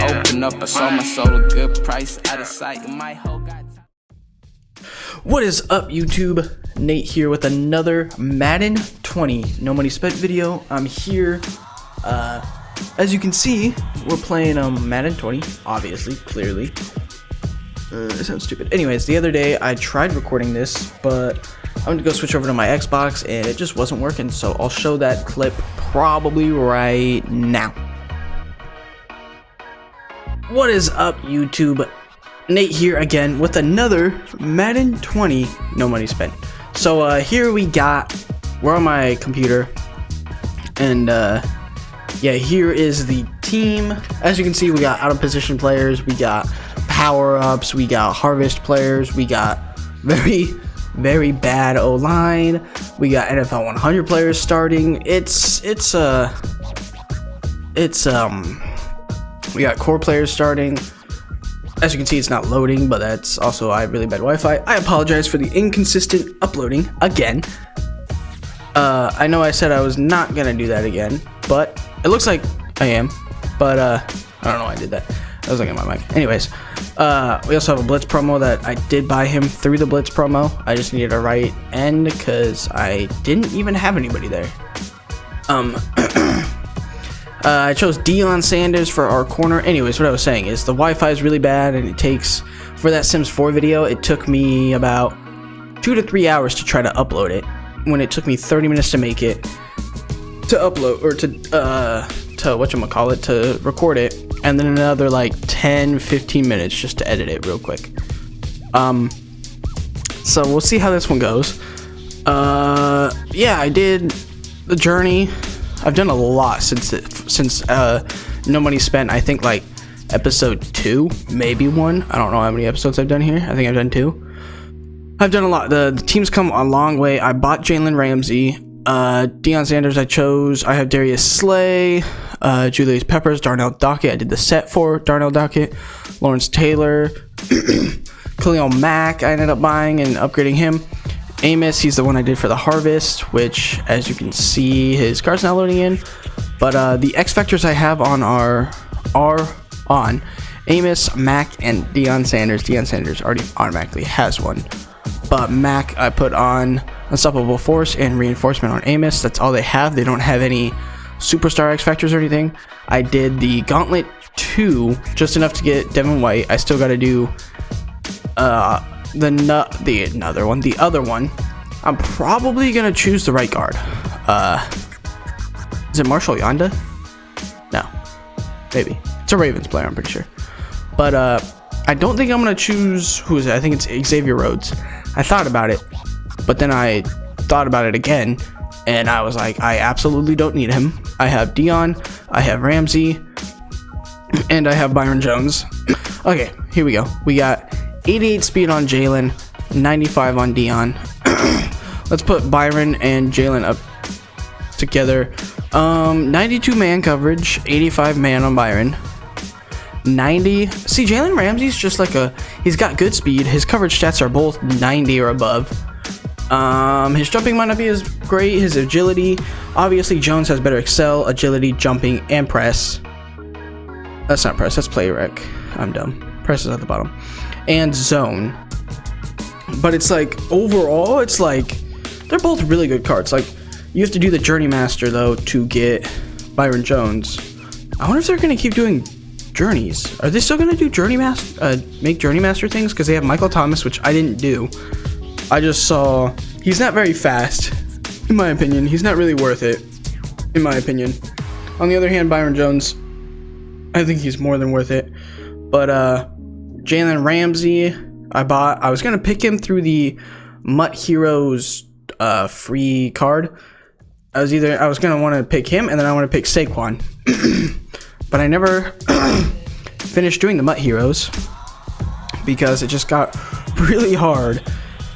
open up, I sold my soul a good price. Out of sight, my whole got time. What is up, YouTube? Nate here with another Madden 20 no money spent video. I'm here. As you can see, we're playing Madden 20, obviously, clearly. It sounds stupid. Anyways, the other day I tried recording this, but I'm going to go switch over to my Xbox and it just wasn't working, so I'll show that clip probably right now. What is up, YouTube? Nate here again with another Madden 20 no money spent. So here we're on my computer, and yeah, here is the team. As you can see, we got out of position players, we got power-ups, we got harvest players, we got very bad O-line, we got NFL 100 players starting. We got core players starting. As you can see, it's not loading, but that's also I have really bad Wi-Fi. I apologize for the inconsistent uploading again. I know I said I was not gonna do that again, but it looks like I am. But I don't know why I did that. I was looking at my mic. Anyways, we also have a Blitz promo that I did buy him through the Blitz promo. I just needed a right end because I didn't even have anybody there. I chose Deion Sanders for our corner. Anyways, what I was saying is the Wi-Fi is really bad, and it takes, for that Sims 4 video, it took me about 2 to 3 hours to try to upload it, when it took me 30 minutes to make it, to upload, or to whatchamacallit, to record it, and then another like 10-15 minutes just to edit it real quick. So we'll see how this one goes. Yeah, I did the journey. I've done a lot since no money spent. I think like episode 2, maybe 1. I don't know how many episodes I've done here. I think I've done 2. I've done a lot. The team's come a long way. I bought Jalen Ramsey, Deion Sanders. I have Darius Slay, Julius Peppers, Darnell Dockett. I did the set for Darnell Dockett, Lawrence Taylor, Khalil Mack. I ended up buying and upgrading him. Amos, he's the one I did for the harvest, which, as you can see, his card's not loading in. But the X Factors I have on are on Amos, Mack, and Deion Sanders. Deion Sanders already automatically has one. But Mack, I put on Unstoppable Force and Reinforcement on Amos. That's all they have. They don't have any Superstar X Factors or anything. I did the Gauntlet 2, just enough to get Devin White. I still got to do the other one. I'm probably gonna choose the right guard. Is it Marshall Yonda? No, maybe it's a Ravens player, I'm pretty sure. But I don't think I'm gonna choose, who is it? I think it's Xavier Rhodes. I thought about it, but then I thought about it again, and I was like, I absolutely don't need him. I have Deion, I have Ramsey, and I have Byron Jones. Okay, here we go. We got 88 speed on Jalen, 95 on Deion. Let's put Byron and Jalen up together. 92 man coverage, 85 man on Byron. 90. See, Jalen Ramsey's just like he's got good speed. His coverage stats are both 90 or above. His jumping might not be as great. His agility, obviously Jones has better excel, agility, jumping, and press. That's not press, that's play rec. I'm dumb. Press is at the bottom. And zone. But it's like, overall, it's like, they're both really good cards. Like, you have to do the Journey Master, though, to get Byron Jones. I wonder if they're going to keep doing journeys. Are they still going to do Journey Master, make Journey Master things? Because they have Michael Thomas, which I didn't do. I just saw, he's not very fast, in my opinion. He's not really worth it, in my opinion. On the other hand, Byron Jones, I think he's more than worth it. But, Jalen Ramsey, I was gonna pick him through the Mutt Heroes free card. I was gonna want to pick him, and then I want to pick Saquon. But I never finished doing the Mutt Heroes because it just got really hard.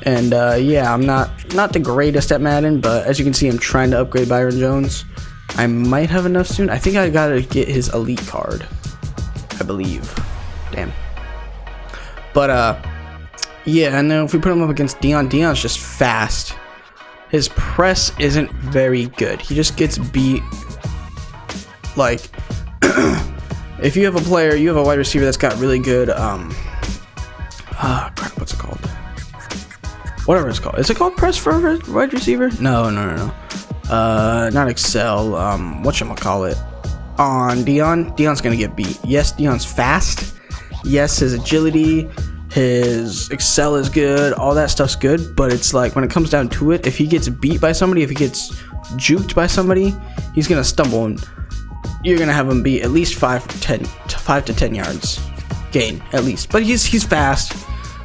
And yeah, I'm not the greatest at Madden, but as you can see, I'm trying to upgrade Byron Jones. I might have enough soon. I think I gotta get his elite card, I believe. Damn. But yeah, and then if we put him up against Deion, Deion's just fast. His press isn't very good. He just gets beat like if you have a player, you have a wide receiver that's got really good, crap, what's it called? Whatever it's called. Is it called press for a wide receiver? No. Not Excel. Whatchamacallit? On Deion's gonna get beat. Yes, Deion's fast. Yes, his agility, his Excel is good. All that stuff's good. But it's like when it comes down to it, if he gets beat by somebody, if he gets juked by somebody, he's gonna stumble and you're gonna have him beat at least 5 to 10 yards gain at least. But he's fast.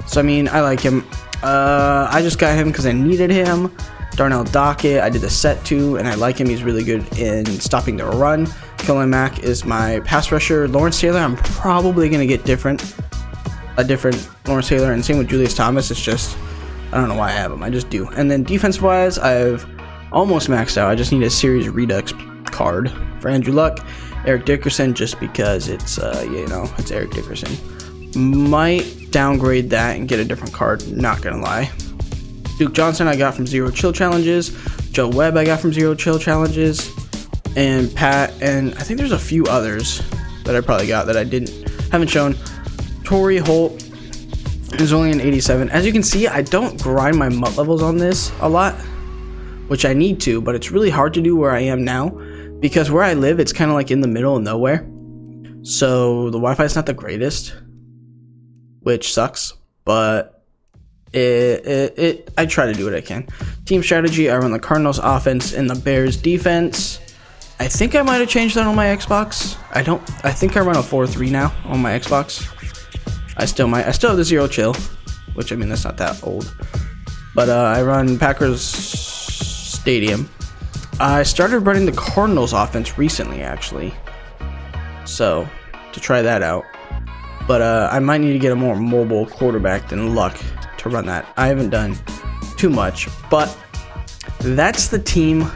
So I mean, I like him. I just got him because I needed him. Darnell Dockett, I did the set to, and I like him. He's really good in stopping the run. Kellen Mack is my pass rusher. Lawrence Taylor, I'm probably gonna get a different Lawrence Taylor, and same with Julius Thomas. It's just I don't know why I have him. I just do. And then defense wise, I've almost maxed out. I just need a series redux card for Andrew Luck, Eric Dickerson, just because it's it's Eric Dickerson. Might downgrade that and get a different card, not gonna lie. Duke Johnson I got from Zero Chill Challenges. Joe Webb I got from Zero Chill Challenges. And Pat, and I think there's a few others that I probably got that I haven't shown. Torrey Holt is only an 87. As you can see, I don't grind my MUT levels on this a lot, which I need to, but it's really hard to do where I am now because where I live, it's kind of like in the middle of nowhere. So the Wi-Fi is not the greatest, which sucks, but I try to do what I can. Team strategy, I run the Cardinals offense and the Bears defense. I think I might have changed that on my Xbox. I think I run a 4-3 now on my Xbox. I still have the Zero Chill, which I mean that's not that old. But I run Packers Stadium. I started running the Cardinals offense recently actually. So to try that out. But I might need to get a more mobile quarterback than Luck to run that. I haven't done too much, but that's the team.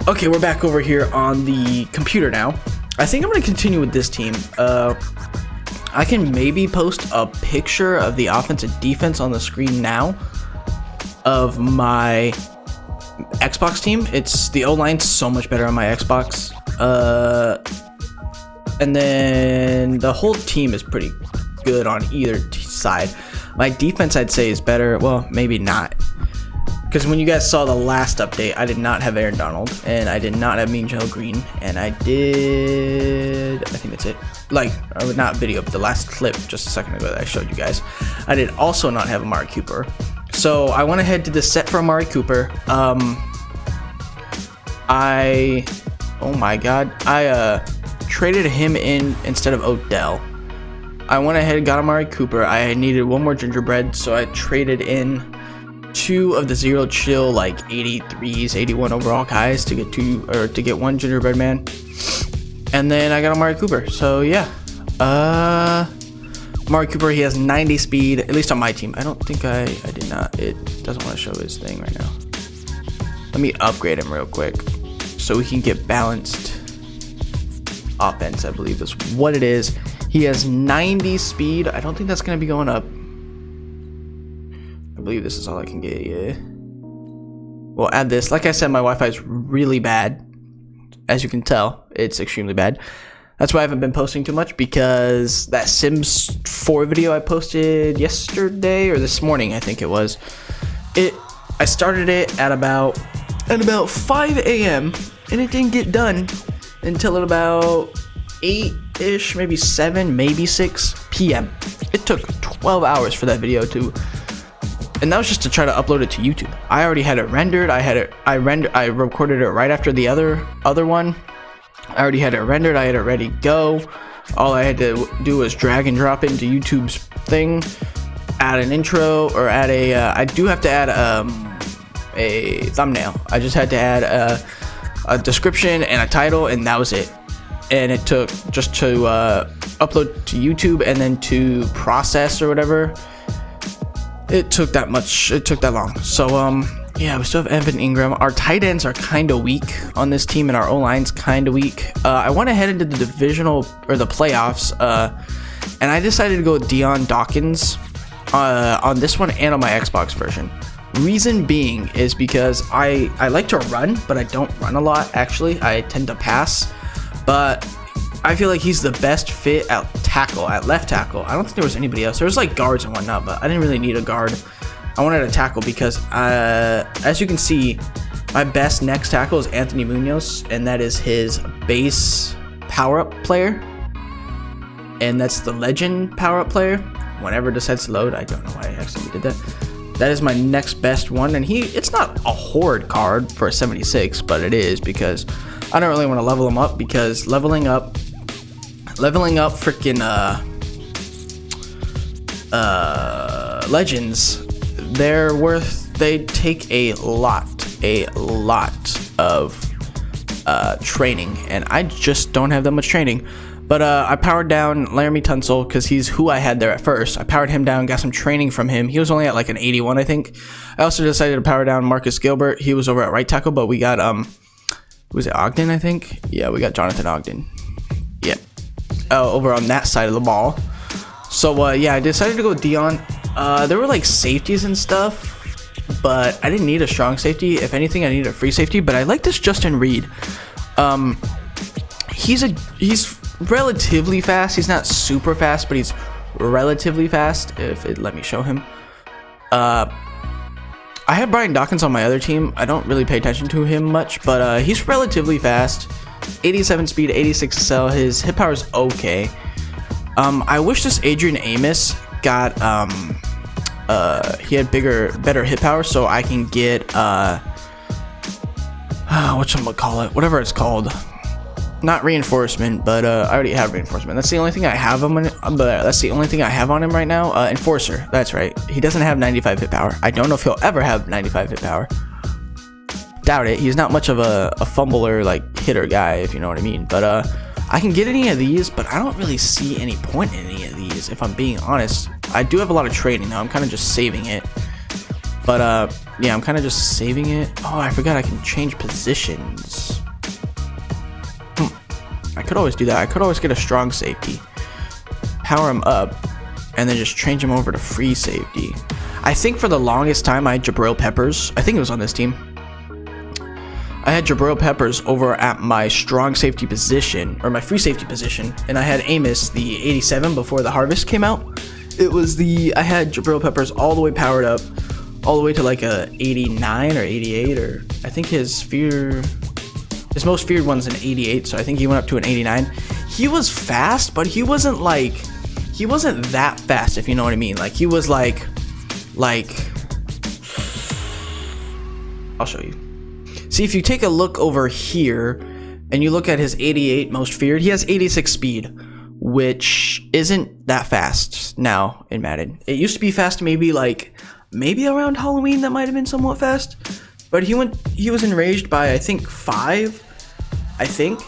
Okay, we're back over here on the computer now. I think I'm going to continue with this team. I can maybe post a picture of the offense and defense on the screen now of my Xbox team. It's the O-line's so much better on my Xbox. And then the whole team is pretty good on either side. My defense, I'd say, is better. Well, maybe not. Because when you guys saw the last update, I did not have Aaron Donald, and I did not have Mean Joe Green, and I think that's it. Like, I would not video, but the last clip just a second ago that I showed you guys, I did also not have Amari Cooper. So I went ahead to the set for Amari Cooper. Oh my God, I traded him in instead of Odell. I went ahead and got Amari Cooper. I needed one more gingerbread, so I traded in 2 of the Zero Chill like 83s, 81 overall guys to get one gingerbread man, and then I got Amari Cooper. So yeah, Amari Cooper, he has 90 speed, at least on my team. I don't think I did not. It doesn't want to show his thing right now. Let me upgrade him real quick so we can get balanced offense. I believe that's what it is. He has 90 speed. I don't think that's gonna be going up. I believe this is all I can get. Yeah. We'll add this. Like I said, my Wi-Fi is really bad. As you can tell, it's extremely bad. That's why I haven't been posting too much, because that Sims 4 video I posted yesterday or this morning, I think it was. I started it at about 5 a.m. and it didn't get done until at about 8-ish, maybe 7, maybe 6 p.m. It took 12 hours for that video and that was just to try to upload it to YouTube. I already had it rendered. I recorded it right after the other one. I already had it rendered. I had it ready to go. All I had to do was drag and drop into YouTube's thing, add an intro, or add I do have to add a thumbnail. I just had to add a description and a title, and that was it. And it took just to upload to YouTube and then to process or whatever. It took that much. It took that long. So yeah, we still have Evan Ingram. Our tight ends are kind of weak on this team, and our O-line's kind of weak. I went ahead into the divisional or the playoffs, and I decided to go with Deion Dawkins on this one and on my Xbox version. Reason being is because I like to run, but I don't run a lot. Actually, I tend to pass. But I feel like he's the best fit at tackle, at left tackle. I don't think there was anybody else. There was like guards and whatnot, but I didn't really need a guard. I wanted a tackle because, as you can see, my best next tackle is Anthony Munoz, and that is his base power-up player. And that's the legend power-up player. Whenever it decides to load, I don't know why I accidentally did that. That is my next best one, and it's not a horde card for a 76, but it is because I don't really want to level him up, because leveling up freaking legends, they take a lot of training, and I just don't have that much training. But I powered down Laramie Tunsil because he's who I had there at first. I powered him down, got some training from him. He was only at like an 81, I think. I also decided to power down Marcus Gilbert. He was over at right tackle, but we got was it Ogden, I think? Yeah, we got Jonathan Ogden. Yeah. Over on that side of the ball. So yeah, I decided to go with Dion. There were like safeties and stuff, but I didn't need a strong safety. If anything, I needed a free safety. But I like this Justin Reed. He's relatively fast. He's not super fast, but he's relatively fast. If it let me show him. I have Brian Dawkins on my other team. I don't really pay attention to him much, but he's relatively fast. 87 speed, 86 SL. His hit power is okay. I wish this Adrian Amos got he had better hit power, so I can get whatchamacallit, whatever it's called. Not reinforcement, but I already have reinforcement. That's the only thing I have on him. That's the only thing I have on him right now. Enforcer. That's right. He doesn't have 95 hit power. I don't know if he'll ever have 95 hit power. Doubt it. He's not much of a fumbler, like hitter guy, if you know what I mean. But I can get any of these, but I don't really see any point in any of these, if I'm being honest. I do have a lot of training now. I'm kind of just saving it. But yeah, I'm kind of just saving it. Oh, I forgot I can change positions. I could always do that. I could always get a strong safety, power him up, and then just change him over to free safety. I think for the longest time I had Jabril Peppers. I think it was on this team. I had Jabril Peppers over at my strong safety position, or my free safety position, and I had Amos, the 87, before the harvest came out. I had Jabril Peppers all the way powered up, all the way to like a 89 or 88, or I think his most feared one's an 88, so I think he went up to an 89. He was fast, but he wasn't that fast, if you know what I mean. Like, he was like I'll show you. See, if you take a look over here and you look at his 88 most feared, he has 86 speed, which isn't that fast now in Madden. It used to be fast, maybe around Halloween that might have been somewhat fast. But he was enraged by, I think, 5. I think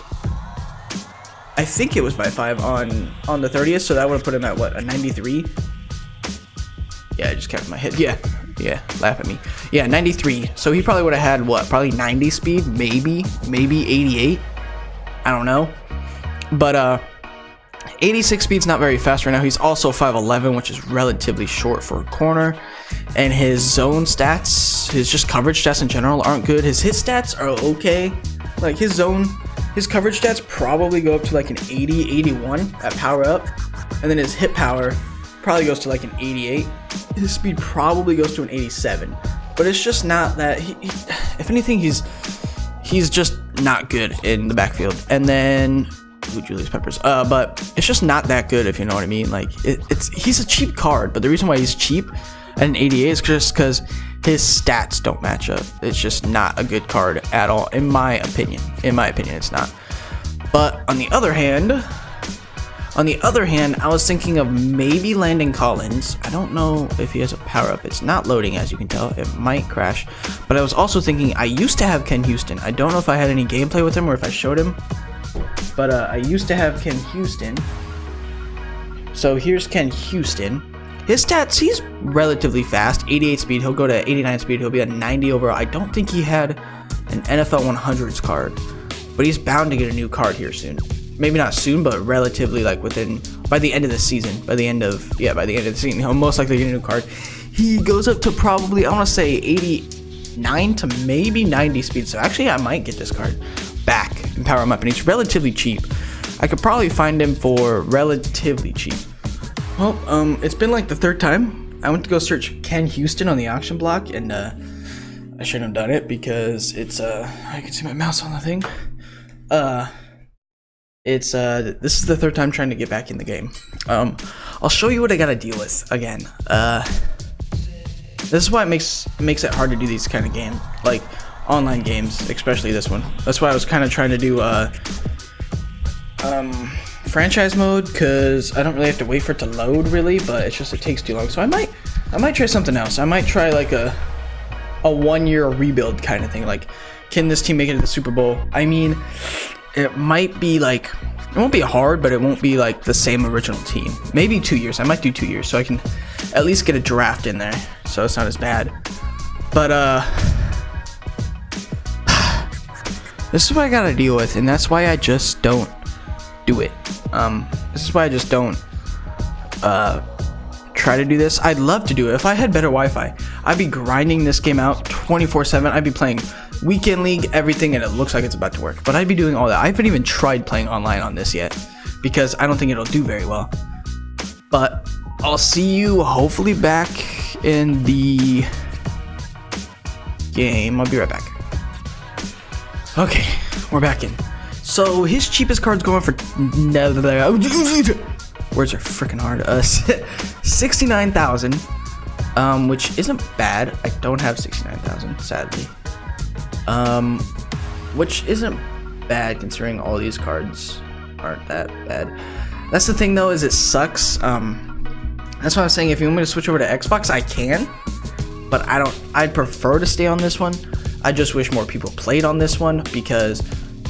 it was by 5 on the 30th, so that would have put him at what, a 93? Yeah, I just kept my head. Yeah, laugh at me. Yeah, 93. So he probably would have had what, probably 90 speed, maybe 88. I don't know. But 86 speed's not very fast right now. He's also 5'11", which is relatively short for a corner. And his zone stats, his just coverage stats in general aren't good. His hit stats are okay. Like his coverage stats probably go up to like an 80, 81 at power up. And then his hit power probably goes to like an 88. His speed probably goes to an 87. But it's just not that, if anything, he's just not good in the backfield. And then Julius Peppers. But it's just not that good, if you know what I mean. Like he's a cheap card, but the reason why he's cheap at an 88 is just because his stats don't match up. It's just not a good card at all, in my opinion. In my opinion, it's not. But on the other hand, I was thinking of maybe Landon Collins. I don't know if he has a power up. It's not loading, as you can tell. It might crash. But I was also thinking, I used to have Ken Houston. I don't know if I had any gameplay with him or if I showed him. But I used to have Ken Houston. So here's Ken Houston. His stats, he's relatively fast. 88 speed, he'll go to 89 speed, he'll be at 90 overall. I don't think he had an NFL 100s card, but he's bound to get a new card here soon. Maybe not soon, but relatively, like by the end of the season. By the end of the season, he'll most likely get a new card. He goes up to probably, I want to say 89 to maybe 90 speed. So actually, I might get this card back and power him up, and he's relatively cheap. I could probably find him for relatively cheap. Well, it's been like the third time. I went to go search Ken Houston on the auction block, and I shouldn't have done it because it's I can see my mouse on the thing. This is the third time trying to get back in the game. I'll show you what I gotta deal with again. This is why it makes it hard to do these kind of games, like online games, especially this one. That's why I was kind of trying to do franchise mode, because I don't really have to wait for it to load really, but it takes too long. So I might try something else. I might try like a 1 year rebuild kind of thing. Like, can this team make it to the Super Bowl? I mean, it might be like, it won't be hard, but it won't be like the same original team. Maybe 2 years. I might do 2 years so I can at least get a draft in there, so it's not as bad. But this is what I gotta deal with, and that's why I just don't do it. This is why I just don't try to do this. I'd love to do it. If I had better Wi-Fi, I'd be grinding this game out 24/7. I'd be playing weekend league, everything, and it looks like it's about to work. But I'd be doing all that. I haven't even tried playing online on this yet because I don't think it'll do very well. But I'll see you hopefully back in the game. I'll be right back. Okay, we're back in. So his cheapest card's going for words are freaking hard. 69,000, which isn't bad. I don't have 69,000, sadly. Which isn't bad considering all these cards aren't that bad. That's the thing though, is it sucks. That's why I'm saying if you want me to switch over to Xbox, I can, but I'd prefer to stay on this one. I just wish more people played on this one because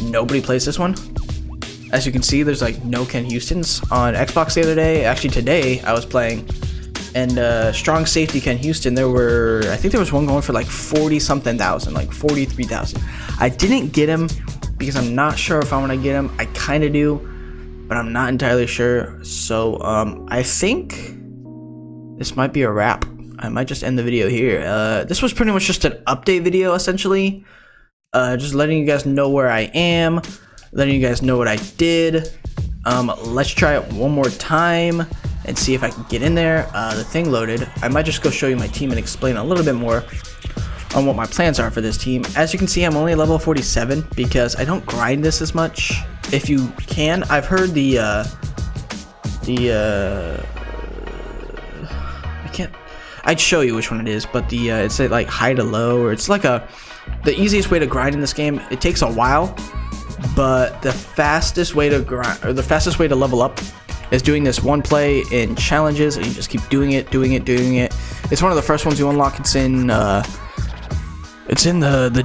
nobody plays this one. As you can see, there's like no Ken Houstons on Xbox the other day. Actually today I was playing, and strong safety Ken Houston, I think there was one going for like 40 something thousand, like 43,000. I didn't get him because I'm not sure if I want to get him. I kind of do, but I'm not entirely sure. So I think this might be a wrap. I might just end the video here. This was pretty much just an update video essentially, just letting you guys know where I am, letting you guys know what I did. Let's try it one more time and see if I can get in there. The thing loaded. I might just go show you my team and explain a little bit more on what my plans are for this team. As you can see, I'm only level 47 because I don't grind this as much. If you can, I've heard I'd show you which one it is, but it's like high to low, or it's like the easiest way to grind in this game. It takes a while, but the fastest way to grind, or the fastest way to level up, is doing this one play in challenges, and you just keep doing it. It's one of the first ones you unlock. It's in the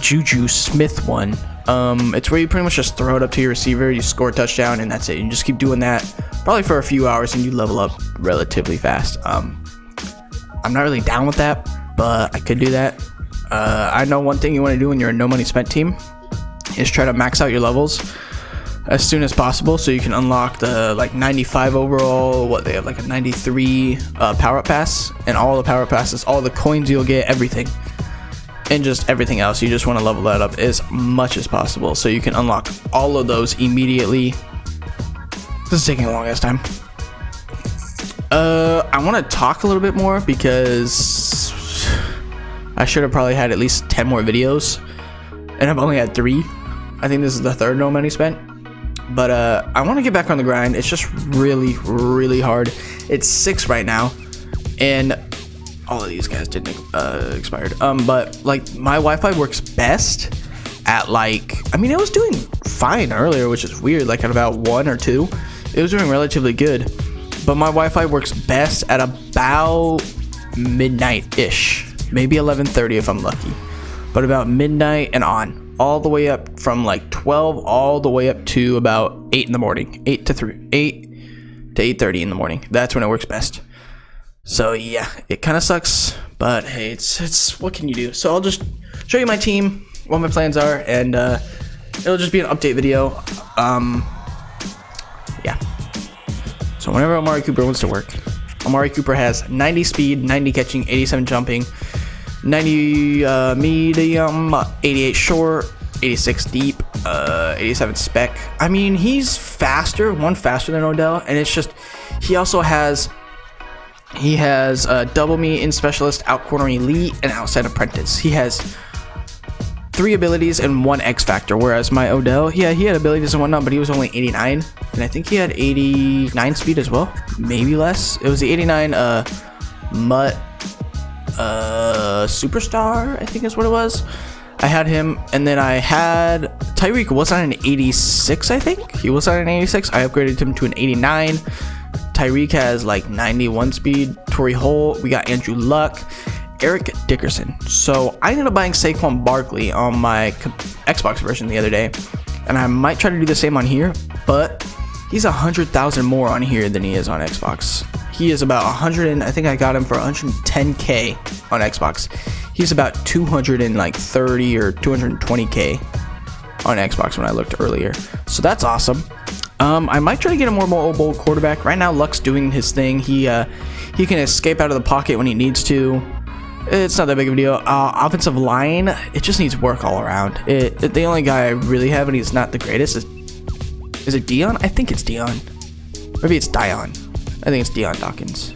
Juju Smith one. It's where you pretty much just throw it up to your receiver, you score a touchdown, and that's it. You just keep doing that probably for a few hours, and you level up relatively fast. I'm not really down with that, but I could do that. I know one thing you want to do when you're a no money spent team is try to max out your levels as soon as possible so you can unlock the like 95 overall, what they have like a 93 power up pass, and all the power up passes, all the coins you'll get, everything, and just everything else. You just want to level that up as much as possible so you can unlock all of those immediately. This is taking a long ass time. I want to talk a little bit more because I should have probably had at least 10 more videos, and I've only had 3. I think this is the 3rd no money spent. But I want to get back on the grind. It's just really, really hard. It's 6 right now, and all of these guys didn't expired. But like my Wi-Fi works best at like, I mean, it was doing fine earlier, which is weird. Like at about 1 or 2, it was doing relatively good. But my Wi-Fi works best at about midnight-ish, maybe 11:30 if I'm lucky. But about midnight and on, all the way up from like 12 all the way up to about 8 in the morning, 8 to 8:30 in the morning. That's when it works best. So yeah, it kind of sucks, but hey, it's what can you do? So I'll just show you my team, what my plans are, and it'll just be an update video. Yeah. So whenever Amari Cooper wants to work, Amari Cooper has 90 speed, 90 catching, 87 jumping, 90 medium, 88 short, 86 deep, 87 spec. I mean, he's faster, faster than Odell, and it's just he also has double me in specialist, out corner elite, and outside apprentice. He has 3 abilities and 1 X factor, whereas my Odell, yeah, he had abilities and whatnot, but he was only 89, and I think he had 89 speed as well, maybe less. It was the 89 Mutt Superstar, I think is what it was. I had him, and then I had Tyreek was on an 86, I think. He was on an 86. I upgraded him to an 89. Tyreek has like 91 speed. Torrey Holt. We got Andrew Luck. Eric Dickerson. So I ended up buying Saquon Barkley on my Xbox version the other day, and I might try to do the same on here, but he's 100,000 more on here than he is on Xbox. He is about 100, and I think I got him for 110k on Xbox. He's about 230 or 220k on Xbox when I looked earlier. So that's awesome. I might try to get a more mobile quarterback. Right now, Luck's doing his thing. He can escape out of the pocket when he needs to. It's not that big of a deal. Offensive line, it just needs work all around. The only guy I really have, and he's not the greatest, is it Dion? I think it's Dion. Maybe it's Dion. I think it's Dion Dawkins.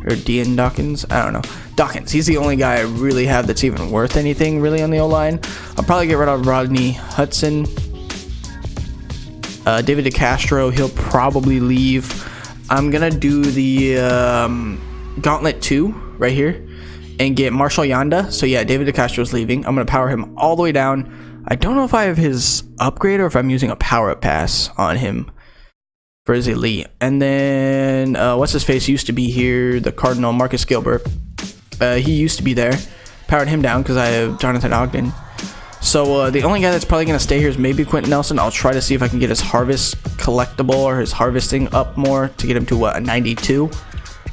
Or Dion Dawkins. I don't know. Dawkins. He's the only guy I really have that's even worth anything really on the O-line. I'll probably get rid of Rodney Hudson. David DeCastro, he'll probably leave. I'm going to do the Gauntlet 2 right here and get Marshall Yanda. So yeah, David DeCastro's leaving. I'm going to power him all the way down. I don't know if I have his upgrade or if I'm using a power-up pass on him for his elite. And then what's his face used to be here, the Cardinal, Marcus Gilbert. He used to be there. Powered him down because I have Jonathan Ogden. So the only guy that's probably going to stay here is maybe Quentin Nelson. I'll try to see if I can get his harvest collectible or his harvesting up more to get him to a 92.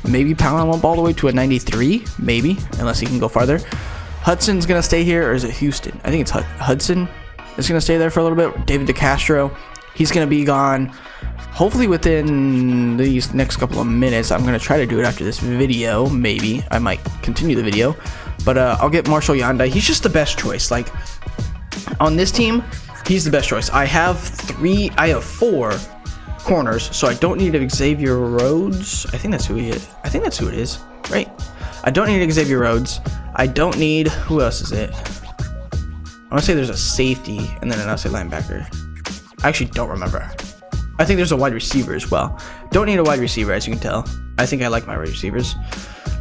Maybe power him up all the way to a 93, maybe, unless he can go farther. Hudson's going to stay here, or is it Houston? I think it's Hudson is going to stay there for a little bit. David DeCastro, he's going to be gone hopefully within these next couple of minutes. I'm going to try to do it after this video. Maybe I might continue the video, but I'll get Marshall Yanda. He's just the best choice. Like on this team, he's the best choice. I have 4 corners, so I don't need Xavier Rhodes. I think that's who he is. I think that's who it is, right? I don't need Xavier Rhodes. I don't need, who else is it? I want to say there's a safety and then an outside linebacker. I actually don't remember. I think there's a wide receiver as well. Don't need a wide receiver, as you can tell. I think I like my wide receivers.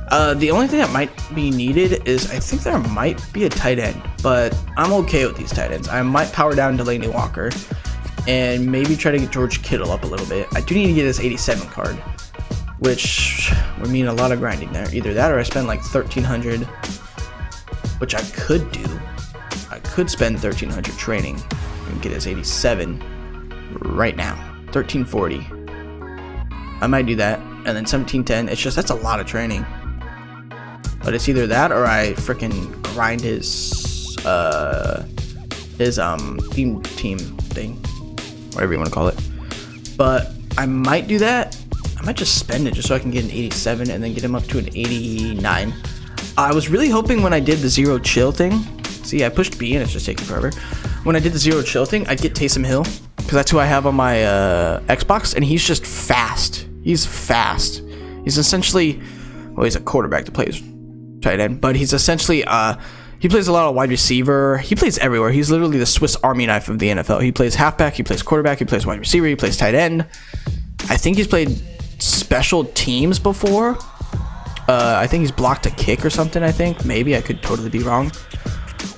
The only thing that might be needed is I think there might be a tight end, but I'm okay with these tight ends. I might power down Delaney Walker and maybe try to get George Kittle up a little bit. I do need to get his 87 card, which would mean a lot of grinding there. Either that or I spend like 1,300, which I could do. I could spend 1,300 training and get his 87 right now. 1,340. I might do that. And then 1,710. It's just, that's a lot of training. But it's either that or I freaking grind his theme team thing, whatever you want to call it. But I might do that. I might just spend it just so I can get an 87 and then get him up to an 89. I was really hoping when I did the zero chill thing. See, I pushed B and it's just taking forever. When I did the zero chill thing, I'd get Taysom Hill because that's who I have on my Xbox, and he's just fast. He's fast. He's essentially, well, he's a quarterback that plays tight end, but he's essentially he plays a lot of wide receiver. He plays everywhere. He's literally the Swiss Army knife of the NFL. He plays halfback, he plays quarterback, he plays wide receiver, he plays tight end. I think he's played special teams before. I think he's blocked a kick or something. I think maybe I could totally be wrong,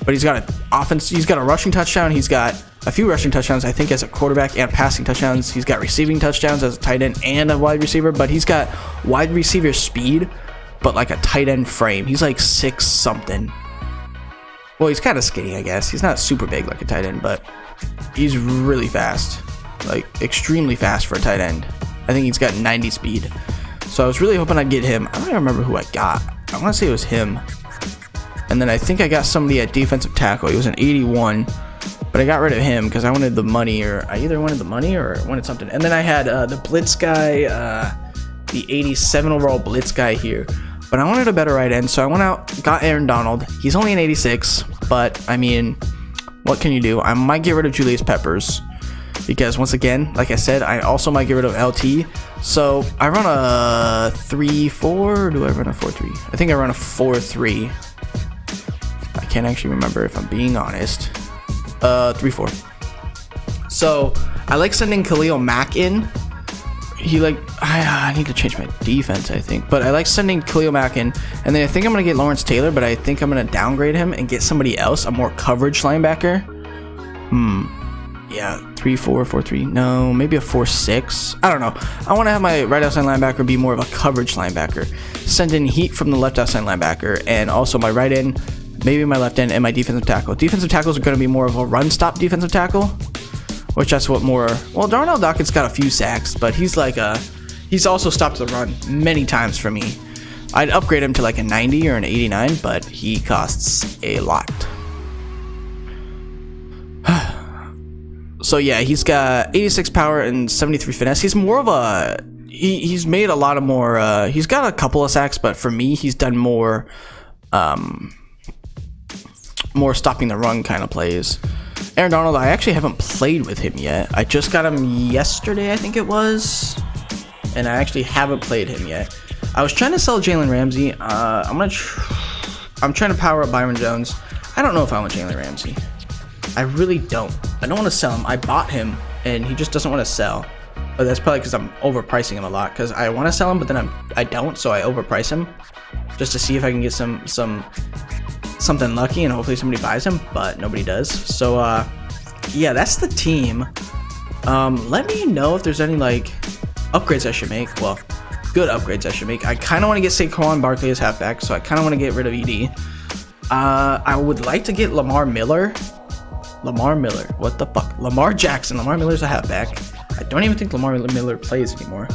but he's got an offense. He's got a rushing touchdown. He's got a few rushing touchdowns, I think, as a quarterback, and passing touchdowns. He's got receiving touchdowns as a tight end and a wide receiver, but he's got wide receiver speed, but like a tight end frame. He's like 6 something. Well, he's kind of skinny, I guess. He's not super big like a tight end, but he's really fast, like extremely fast for a tight end. I think he's got 90 speed. So I was really hoping I'd get him. I don't even remember who I got. I want to say it was him. And then I think I got somebody at defensive tackle. He was an 81, but I got rid of him because I wanted the money, or I either wanted the money or wanted something. And then I had the blitz guy, the 87 overall blitz guy here. But I wanted a better right end, so I went out, got Aaron Donald. He's only an 86, but I mean, what can you do? I might get rid of Julius Peppers because once again, like I said, I also might get rid of LT. So I run a 3-4, or do I run a 4-3? I think I run a 4-3. I can't actually remember if I'm being honest. 3-4. So I like sending Khalil Mack in. I need to change my defense, I think, but I like sending Khalil Mack in, and then I think I'm gonna get Lawrence Taylor, but I think I'm gonna downgrade him and get somebody else, a more coverage linebacker. Yeah, 3-4, 4-3. No, maybe a 4-6. I don't know. I want to have my right outside linebacker be more of a coverage linebacker. Send in heat from the left outside linebacker, and also my right end, maybe my left end, and my defensive tackle. Defensive tackles are going to be more of a run stop defensive tackle, which that's what more. Well, Darnell Dockett's got a few sacks, but he's also stopped the run many times for me. I'd upgrade him to like a 90 or an 89, but he costs a lot. So yeah, he's got 86 power and 73 finesse. He's more of a he's made a lot of more. He's got a couple of sacks, but for me, he's done more stopping the run kind of plays. Aaron Donald, I actually haven't played with him yet. I just got him yesterday, I think it was, and I actually haven't played him yet. I was trying to sell Jalen Ramsey. I'm trying to power up Byron Jones. I don't know if I want Jalen Ramsey. I really don't. I don't want to sell him. I bought him, and he just doesn't want to sell. But that's probably because I'm overpricing him a lot. Because I want to sell him, but then I don't, so I overprice him just to see if I can get something lucky, and hopefully somebody buys him. But nobody does. So yeah, that's the team. Let me know if there's any like upgrades I should make. Well, good upgrades I should make. I kind of want to get Saquon Barkley as halfback, so I kind of want to get rid of ED. I would like to get Lamar Miller, what the fuck? Lamar Jackson. Lamar Miller's a halfback. I don't even think Lamar Miller plays anymore.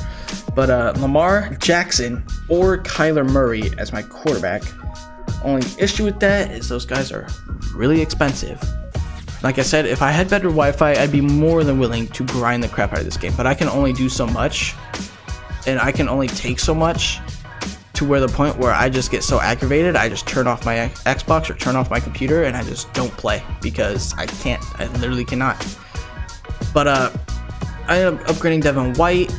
But Lamar Jackson or Kyler Murray as my quarterback. Only issue with that is those guys are really expensive. Like I said, if I had better Wi-Fi, I'd be more than willing to grind the crap out of this game. But I can only do so much, and I can only take so much, to where the point where I just get so aggravated, I just turn off my Xbox or turn off my computer, and I just don't play because I can't. I literally cannot. But I ended up upgrading Devin White.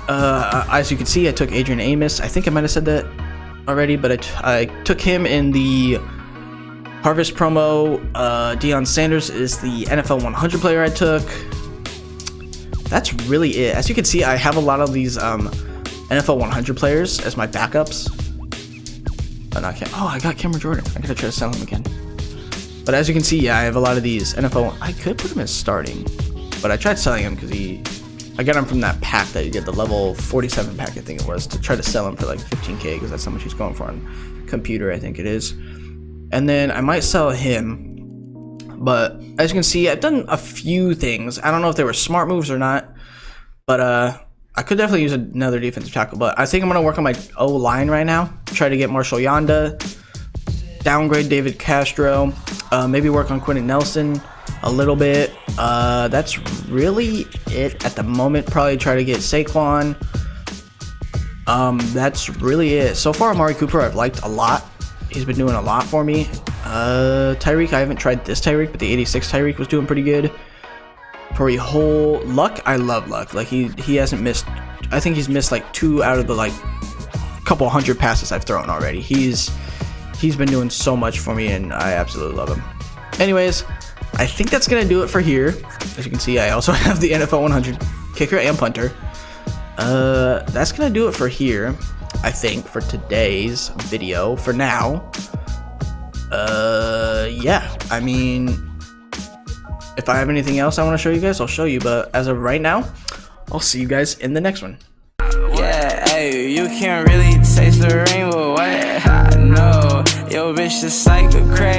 As you can see, I took Adrian Amos. I think I might have said that already, but I took him in the Harvest promo. Deion Sanders is the NFL 100 player I took. That's really it. As you can see, I have a lot of these NFL 100 players as my backups. But not Cam. Oh, I got Cameron Jordan. I gotta try to sell him again. But as you can see, yeah, I have a lot of these NFL. I could put him as starting, but I tried selling him because I got him from that pack that you get, the level 47 pack, I think it was, to try to sell him for like 15K because that's how much he's going for on computer, I think it is. And then I might sell him. But as you can see, I've done a few things. I don't know if they were smart moves or not, but I could definitely use another defensive tackle, but I think I'm going to work on my O-line right now. Try to get Marshall Yanda, downgrade David Castro, maybe work on Quentin Nelson a little bit. That's really it at the moment. Probably try to get Saquon. That's really it. So far, Amari Cooper I've liked a lot. He's been doing a lot for me. Tyreek, I haven't tried this Tyreek, but the 86 Tyreek was doing pretty good. Pretty whole Luck, I love Luck. Like he hasn't missed. I think he's missed like 2 out of the like couple hundred passes I've thrown already. He's been doing so much for me, and I absolutely love him. Anyways, I think that's gonna do it for here. As you can see, I also have the NFL 100 kicker and punter. That's gonna do it for here, I think, for today's video. For now, yeah. I mean, if I have anything else I want to show you guys, I'll show you. But as of right now, I'll see you guys in the next one. Yeah, hey, you can't really taste the rainbow. What? I know, yo, bitch, just like a crazy.